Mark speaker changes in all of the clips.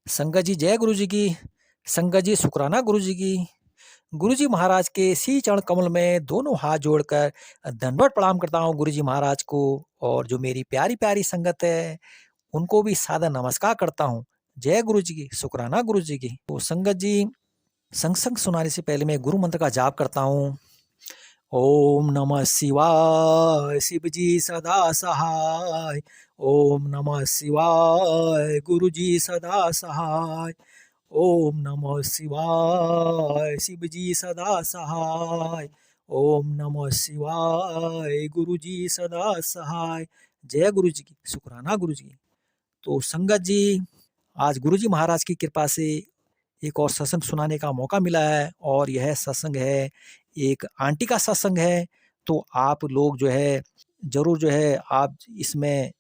Speaker 1: संगत जी जय गुरु जी की। संगत जी शुक्राना गुरु जी की। गुरु जी महाराज के सी चरण कमल में दोनों हाथ जोड़कर दंडवत प्रणाम करता हूँ गुरु जी महाराज को। और जो मेरी प्यारी प्यारी संगत है उनको भी सादर नमस्कार करता हूँ। जय गुरु जी की, शुक्राना गुरु जी की। तो संगत जी, संग संग सुनाने से पहले मैं गुरु मंत्र का जाप करता हूँ। ओम नमः शिवाय, शिव जी सदा सहाय। ओम नमः शिवाय, गुरु जी सदा सहाय। ओम नमः शिवाय, शिव जी सदा सहाय। ओम नमः शिवाय, गुरु जी सदा सहाय। जय गुरु जी की, शुक्राना गुरु जी की। तो संगत जी, आज गुरु जी महाराज की कृपा से एक और सत्संग सुनाने का मौका मिला है और यह सत्संग है एक आंटी का सत्संग है। तो आप लोग जो है जरूर जो है आप इसमें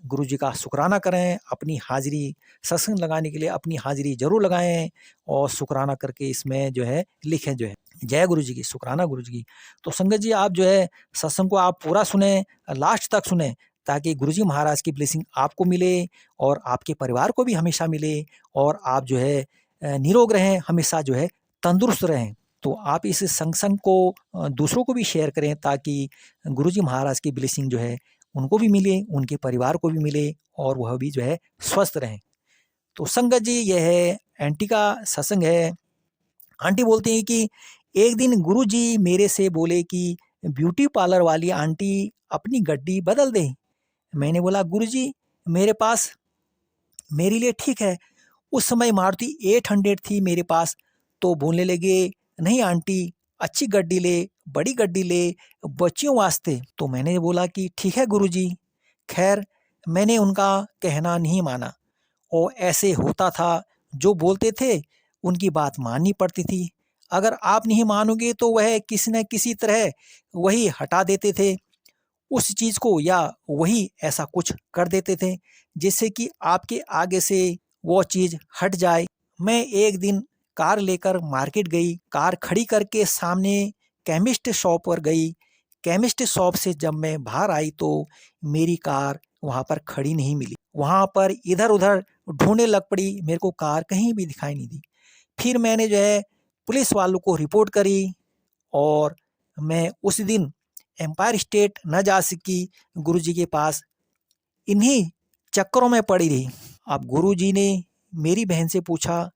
Speaker 1: गुरु जी का शुक्राना करें, अपनी हाजिरी सत्संग लगाने के लिए अपनी हाजिरी जरूर लगाएं और शुक्राना करके इसमें जो है लिखें जो है। जय गुरु जी की, शुक्राना गुरु जी की। तो संगत जी, आप जो है सत्संग को आप पूरा सुने, लास्ट तक सुने, ताकि गुरु जी महाराज की ब्लेसिंग आपको मिले और आपके परिवार को भी हमेशा मिले और आप जो है निरोग रहें, हमेशा जो है तंदुरुस्त रहें। तो आप इस सत्संग को दूसरों को भी शेयर करें ताकि गुरु जी महाराज की ब्लेसिंग जो है उनको भी मिले, उनके परिवार को भी मिले और वह भी जो है स्वस्थ रहें। तो संगत जी, यह है आंटी का सत्संग है। आंटी बोलती हैं कि एक दिन गुरु जी मेरे से बोले कि ब्यूटी पार्लर वाली आंटी अपनी गड्डी बदल दे। मैंने बोला गुरु जी मेरे पास मेरे लिए ठीक है। उस समय मारुति 800 थी मेरे पास। तो बोलने लगे नहीं आंटी, अच्छी गड्डी ले, बड़ी गड्डी ले, बच्चियों वास्ते। तो मैंने बोला कि ठीक है गुरु जी। खैर, मैंने उनका कहना नहीं माना और ऐसे होता था, जो बोलते थे उनकी बात माननी पड़ती थी। अगर आप नहीं मानोगे तो वह किसी न किसी तरह वही हटा देते थे उस चीज़ को, या वही ऐसा कुछ कर देते थे जिससे कि आपके आगे से वो चीज़ हट जाए। मैं एक दिन कार लेकर मार्केट गई, कार खड़ी करके सामने केमिस्ट शॉप पर गई। केमिस्ट शॉप से जब मैं बाहर आई तो मेरी कार वहाँ पर खड़ी नहीं मिली। वहाँ पर इधर उधर ढूंढने लग पड़ी, मेरे को कार कहीं भी दिखाई नहीं दी। फिर मैंने जो है पुलिस वालों को रिपोर्ट करी और मैं उस दिन एम्पायर स्टेट न जा सकी गुरु जी के पास, इन्हीं चक्करों में पड़ी रही। अब गुरु जी ने मेरी बहन से पूछा,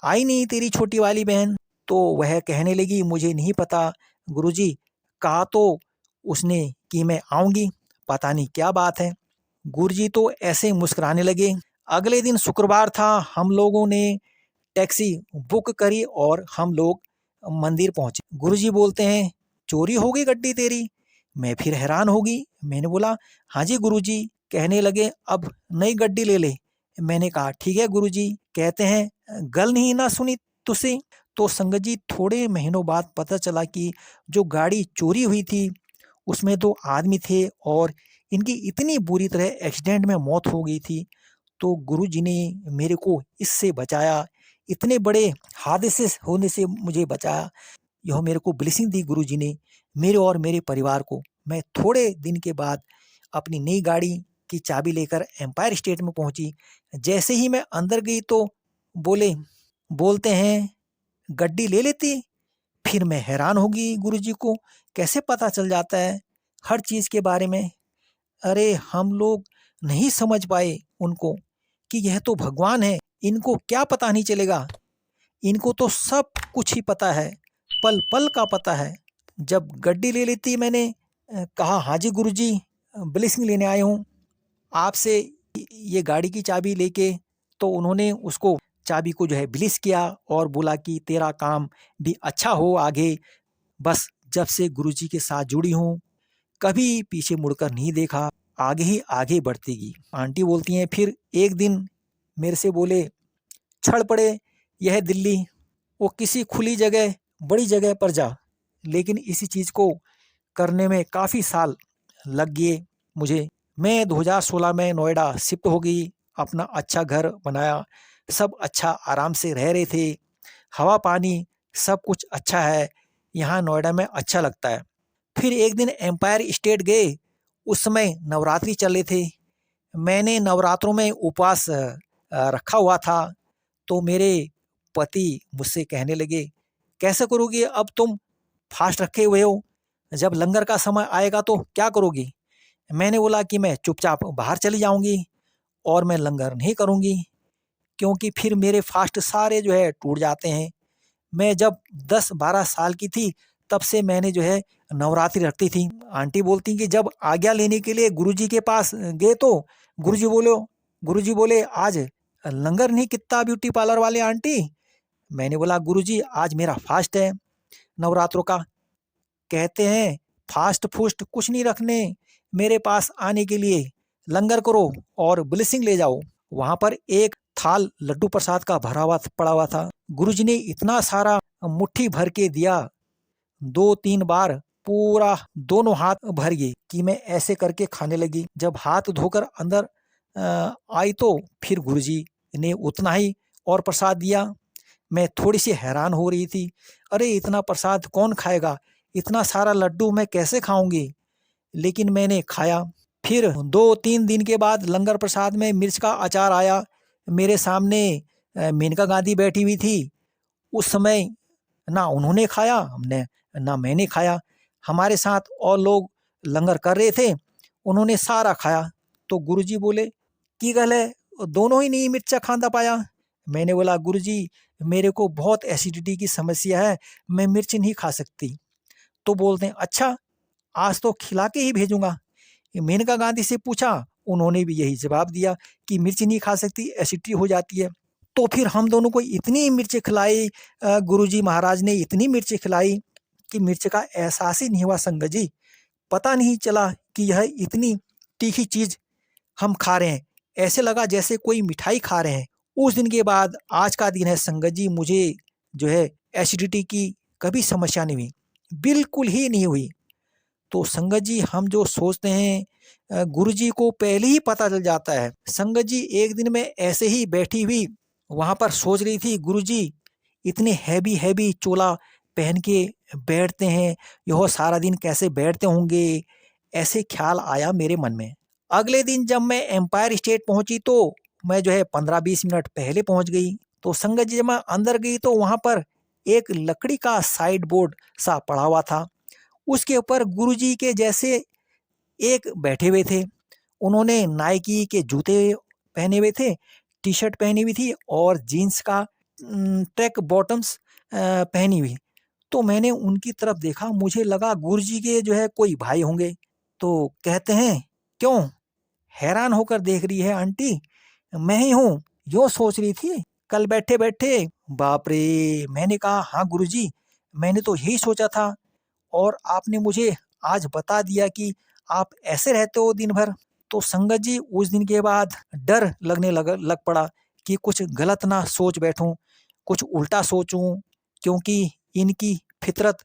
Speaker 1: आई नहीं तेरी छोटी वाली बहन? तो वह कहने लगी मुझे नहीं पता गुरु जी, कहा तो उसने कि मैं आऊँगी, पता नहीं क्या बात है। गुरु जी तो ऐसे मुस्कुराने लगे। अगले दिन शुक्रवार था, हम लोगों ने टैक्सी बुक करी और हम लोग मंदिर पहुंचे। गुरुजी बोलते हैं चोरी हो गई गड्डी तेरी? मैं फिर हैरान होगी। मैंने बोला हाँ जी गुरुजी। कहने लगे अब नई गड्डी ले ले। मैंने कहा ठीक है गुरुजी। कहते हैं गल नहीं ना सुनी तुसे। तो संगत जी, थोड़े महीनों बाद पता चला कि जो गाड़ी चोरी हुई थी उसमें 2 आदमी थे और इनकी इतनी बुरी तरह एक्सीडेंट में मौत हो गई थी। तो गुरुजी ने मेरे को इससे बचाया, इतने बड़े हादसे होने से मुझे बचाया। यह मेरे को ब्लेसिंग दी गुरुजी ने, मेरे और मेरे परिवार को। मैं थोड़े दिन के बाद अपनी नई गाड़ी की चाबी लेकर एम्पायर स्टेट में पहुंची। जैसे ही मैं अंदर गई तो बोलते हैं गड्डी ले लेती। फिर मैं हैरान होगी गुरुजी को कैसे पता चल जाता है हर चीज़ के बारे में। अरे हम लोग नहीं समझ पाए उनको कि यह तो भगवान है, इनको क्या पता नहीं चलेगा। इनको तो सब कुछ ही पता है, पल पल का पता है। जब गड्डी ले लेती मैंने कहा हाँ जी गुरुजी, ब्लेसिंग लेने आया हूँ आपसे, ये गाड़ी की चाबी लेके। तो उन्होंने उसको चाबी को जो है ब्लेस किया और बोला कि तेरा काम भी अच्छा हो आगे। बस जब से गुरुजी के साथ जुड़ी हूँ कभी पीछे मुड़कर नहीं देखा, आगे ही आगे बढ़ती गई। आंटी बोलती हैं फिर एक दिन मेरे से बोले छड़ पड़े यह दिल्ली, वो किसी खुली जगह बड़ी जगह पर जा। लेकिन इसी चीज़ को करने में काफ़ी साल लग गए मुझे। मैं 2016 में नोएडा शिफ्ट हो गई, अपना अच्छा घर बनाया, सब अच्छा आराम से रह रहे थे, हवा पानी सब कुछ अच्छा है, यहाँ नोएडा में अच्छा लगता है। फिर एक दिन एम्पायर स्टेट गए, उस समय नवरात्रि चल रहे थे। मैंने नवरात्रों में उपवास रखा हुआ था। तो मेरे पति मुझसे कहने लगे, "कैसे करोगी अब तुम फास्ट रखे हुए हो? जब लंगर का समय आएगा तो क्या करोगी?" मैंने बोला कि मैं चुपचाप बाहर चली जाऊँगी और मैं लंगर नहीं करूँगी, क्योंकि फिर मेरे फास्ट सारे जो है टूट जाते हैं। मैं जब 10-12 साल की थी, तब से मैंने जो है नवरात्रि रखती थी। आंटी बोलती कि जब आज्ञा लेने के लिए गुरुजी के पास गए तो गुरुजी बोले, "आज लंगर नहीं कितना ब्यूटी पार्लर वाले आंटी?" मैंने बोला, "गुरुजी आज मेरा फास्ट है नवरात्रों का।" कहते हैं, "फास्ट-फूस्ट कुछ नहीं रखने, मेरे पास आने के लिए लंगर करो और ब्लेसिंग ले जाओ।" वहाँ पर एक थाल लड्डू प्रसाद का भरा हुआ पड़ा हुआ था। गुरुजी ने इतना सारा मुट्ठी भर के दिया, 2-3 बार पूरा दोनों हाथ भर गए कि मैं ऐसे करके खाने लगी। जब हाथ धोकर अंदर आई तो फिर गुरुजी ने उतना ही और प्रसाद दिया। मैं थोड़ी-सी हैरान हो रही थी, अरे! इतना प्रसाद कौन खाएगा? इतना सारा लड्डू मैं कैसे खाऊँगी? लेकिन मैंने खाया। फिर 2-3 दिन के बाद लंगर प्रसाद में मिर्च का अचार आया। मेरे सामने मेनका गांधी बैठी हुई थी। उस समय ना उन्होंने खाया, हमने ना मैंने खाया। हमारे साथ और लोग लंगर कर रहे थे, उन्होंने सारा खाया। तो गुरुजी बोले, "की गल है, दोनों ही नहीं मिर्चा खांदा पाया?" मैंने बोला, "गुरुजी, मेरे को बहुत एसिडिटी की समस्या है, मैं मिर्च नहीं खा सकती।" तो बोलते हैं, "अच्छा, आज तो खिला के ही भेजूँगा।" मेनका गांधी से पूछा, उन्होंने भी यही जवाब दिया कि मिर्च नहीं खा सकती, एसिडिटी हो जाती है। तो फिर हम दोनों को इतनी मिर्च खिलाई, गुरुजी महाराज ने इतनी मिर्च खिलाई कि मिर्च का एहसास ही नहीं हुआ संगत जी। पता नहीं चला कि यह इतनी तीखी चीज़ हम खा रहे हैं। ऐसे लगा जैसे कोई मिठाई खा रहे हैं। उस दिन के बाद आज का दिन है संगत जी, मुझे जो है एसिडिटी की कभी समस्या नहीं हुई, बिल्कुल ही नहीं हुई। तो संगत जी हम जो सोचते हैं गुरुजी को पहले ही पता चल जाता है। संगत जी एक दिन मैं ऐसे ही बैठी हुई वहाँ पर सोच रही थी, गुरुजी इतने हैवी चोला पहन के बैठते हैं, यह सारा दिन कैसे बैठते होंगे? ऐसे ख्याल आया मेरे मन में। अगले दिन जब मैं एम्पायर स्टेट पहुँची तो मैं जो है 15-20 मिनट पहले पहुँच गई। तो संगत जी जब मैं अंदर गई तो वहाँ पर एक लकड़ी का साइड बोर्ड सा पड़ा हुआ था। उसके ऊपर गुरुजी के जैसे एक बैठे हुए थे। उन्होंने नाइकी के जूते पहने हुए थे, टी-शर्ट पहनी हुई थी और जीन्स का ट्रैक बॉटम्स पहनी हुई। तो मैंने उनकी तरफ देखा, मुझे लगा गुरुजी के जो है कोई भाई होंगे। तो कहते हैं, "क्यों? हैरान होकर देख रही है आंटी?" "मैं ही हूँ, यूँ सोच रही थी कल बैठे-बैठे?" बाप रे! मैंने कहा, "हाँ गुरुजी, मैंने तो यही सोचा था और आपने मुझे आज बता दिया कि आप ऐसे रहते हो दिन भर।" तो संगत जी उस दिन के बाद डर लगने लग पड़ा कि कुछ गलत ना सोच बैठूं, कुछ उल्टा सोचूं, क्योंकि इनकी फितरत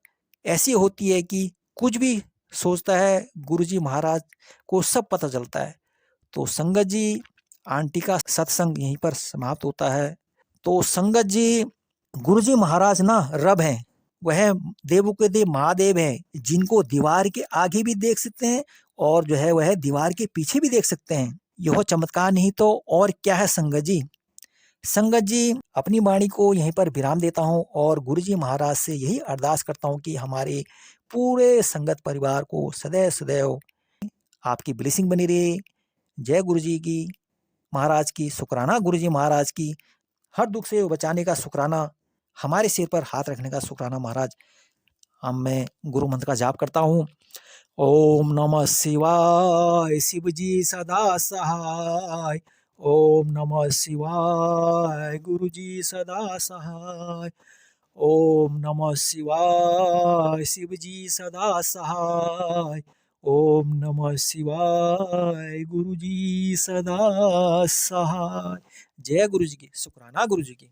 Speaker 1: ऐसी होती है कि कुछ भी सोचता है गुरुजी महाराज को सब पता चलता है। तो संगत जी आंटी का सत्संग यहीं पर समाप्त होता है। तो संगत जी गुरुजी महाराज ना रब हैं, वह देवों के देव महादेव हैं, जिनको दीवार के आगे भी देख सकते हैं और जो है वह दीवार के पीछे भी देख सकते हैं। यह चमत्कार नहीं तो और क्या है संगत जी। संगत जी अपनी वाणी को यहीं पर विराम देता हूँ और गुरुजी महाराज से यही अरदास करता हूँ कि हमारे पूरे संगत परिवार को सदैव सदैव आपकी ब्लेसिंग बनी रहे। जय गुरुजी की, महाराज की, शुक्राना गुरुजी महाराज की, हर दुख से बचाने का शुक्राना, हमारे सिर पर हाथ रखने का शुक्राना महाराज। अब मैं गुरु मंत्र का जाप करता हूँ। ओम नमः शिवाय, शिव जी सदा सहाय। ओम नमः शिवाय, गुरु जी सदा सहाय। ओम नमः शिवाय, शिव जी सदा सहाय। ओम नमः शिवाय, गुरु जी सदा सहाय। जय गुरु जी की, शुक्राना गुरु जी की।